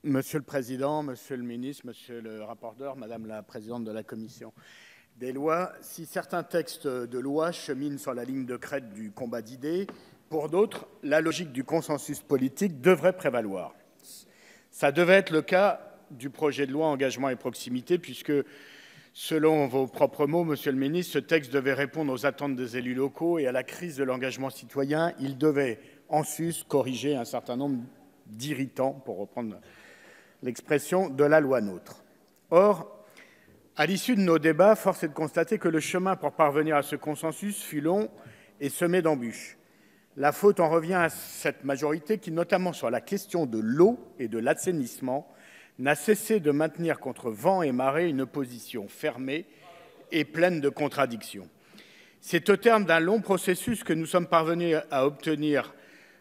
Monsieur le Président, Monsieur le Ministre, Monsieur le rapporteur, Madame la Présidente de la Commission des lois, si certains textes de loi cheminent sur la ligne de crête du combat d'idées, pour d'autres, la logique du consensus politique devrait prévaloir. Ça devait être le cas du projet de loi Engagement et proximité, puisque, selon vos propres mots, Monsieur le Ministre, ce texte devait répondre aux attentes des élus locaux et à la crise de l'engagement citoyen. Il devait, en sus, corriger un certain nombre d'irritants, pour reprendre l'expression de la loi NOTRe. Or, à l'issue de nos débats, force est de constater que le chemin pour parvenir à ce consensus fut long et semé d'embûches. La faute en revient à cette majorité qui, notamment sur la question de l'eau et de l'assainissement, n'a cessé de maintenir contre vent et marée une position fermée et pleine de contradictions. C'est au terme d'un long processus que nous sommes parvenus à obtenir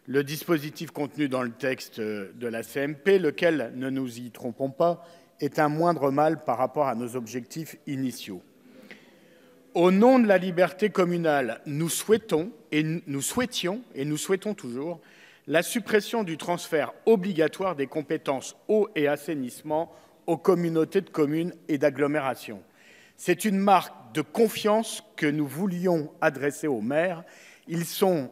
le dispositif contenu dans le texte de la CMP, lequel, ne nous y trompons pas, est un moindre mal par rapport à nos objectifs initiaux. Au nom de la liberté communale, nous souhaitions et nous souhaitons toujours la suppression du transfert obligatoire des compétences eau et assainissement aux communautés de communes et d'agglomération. C'est une marque de confiance que nous voulions adresser aux maires. Ils sont,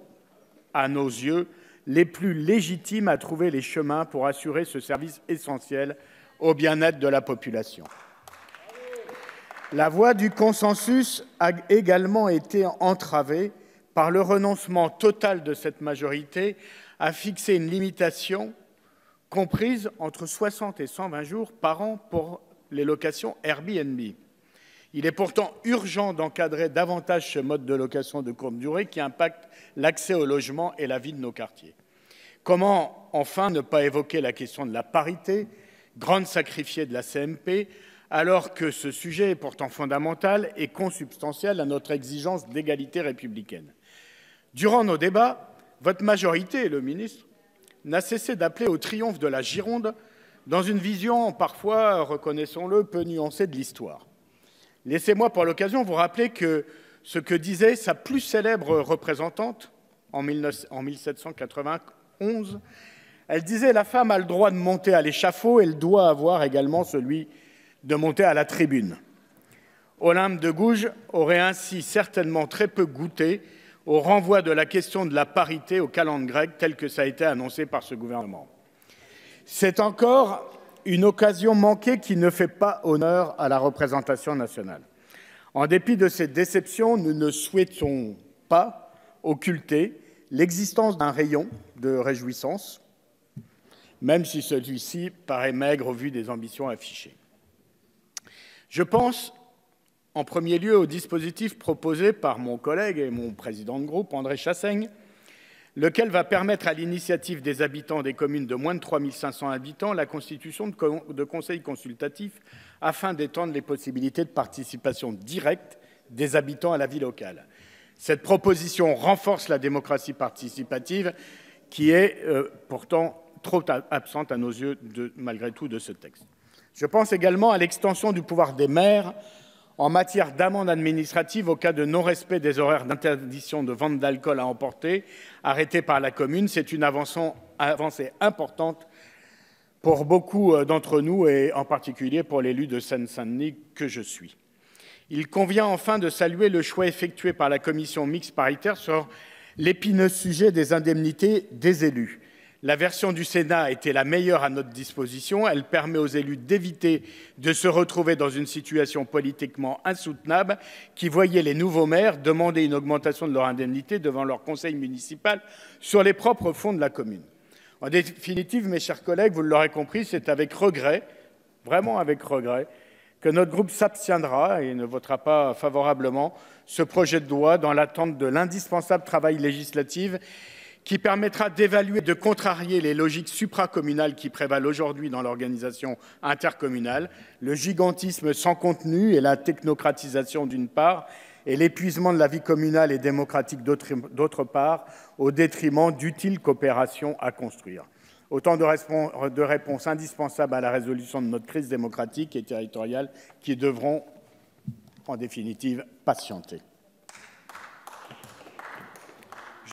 à nos yeux, les plus légitimes à trouver les chemins pour assurer ce service essentiel au bien-être de la population. La voie du consensus a également été entravée par le renoncement total de cette majorité à fixer une limitation comprise entre 60 et 120 jours par an pour les locations Airbnb. Il est pourtant urgent d'encadrer davantage ce mode de location de courte durée qui impacte l'accès au logement et la vie de nos quartiers. Comment, enfin, ne pas évoquer la question de la parité, grande sacrifiée de la CMP, alors que ce sujet est pourtant fondamental et consubstantiel à notre exigence d'égalité républicaine. Durant nos débats, votre majorité, le ministre, n'a cessé d'appeler au triomphe de la Gironde dans une vision parfois, reconnaissons-le, peu nuancée de l'histoire. Laissez-moi pour l'occasion vous rappeler que ce que disait sa plus célèbre représentante en 1791, elle disait « La femme a le droit de monter à l'échafaud, elle doit avoir également celui de monter à la tribune ». Olympe de Gouges aurait ainsi certainement très peu goûté au renvoi de la question de la parité au calendrier grec tel que ça a été annoncé par ce gouvernement. C'est encore une occasion manquée qui ne fait pas honneur à la représentation nationale. En dépit de cette déception, nous ne souhaitons pas occulter l'existence d'un rayon de réjouissance, même si celui-ci paraît maigre au vu des ambitions affichées. Je pense en premier lieu au dispositif proposé par mon collègue et mon président de groupe, André Chassaigne, lequel va permettre à l'initiative des habitants des communes de moins de 3 500 habitants la constitution de conseils consultatifs afin d'étendre les possibilités de participation directe des habitants à la vie locale. Cette proposition renforce la démocratie participative qui est pourtant trop absente à nos yeux, malgré tout, de ce texte. Je pense également à l'extension du pouvoir des maires en matière d'amende administrative au cas de non-respect des horaires d'interdiction de vente d'alcool à emporter arrêtés par la commune. C'est une avancée importante pour beaucoup d'entre nous et en particulier pour l'élu de Seine-Saint-Denis que je suis. Il convient enfin de saluer le choix effectué par la commission mixte paritaire sur l'épineux sujet des indemnités des élus. La version du Sénat a été la meilleure à notre disposition. Elle permet aux élus d'éviter de se retrouver dans une situation politiquement insoutenable qui voyait les nouveaux maires demander une augmentation de leur indemnité devant leur conseil municipal sur les propres fonds de la commune. En définitive, mes chers collègues, vous l'aurez compris, c'est avec regret, vraiment avec regret, que notre groupe s'abstiendra et ne votera pas favorablement ce projet de loi dans l'attente de l'indispensable travail législatif qui permettra d'évaluer et de contrarier les logiques supracommunales qui prévalent aujourd'hui dans l'organisation intercommunale, le gigantisme sans contenu et la technocratisation d'une part, et l'épuisement de la vie communale et démocratique d'autre part, au détriment d'utiles coopérations à construire. Autant de réponses indispensables à la résolution de notre crise démocratique et territoriale qui devront, en définitive, patienter.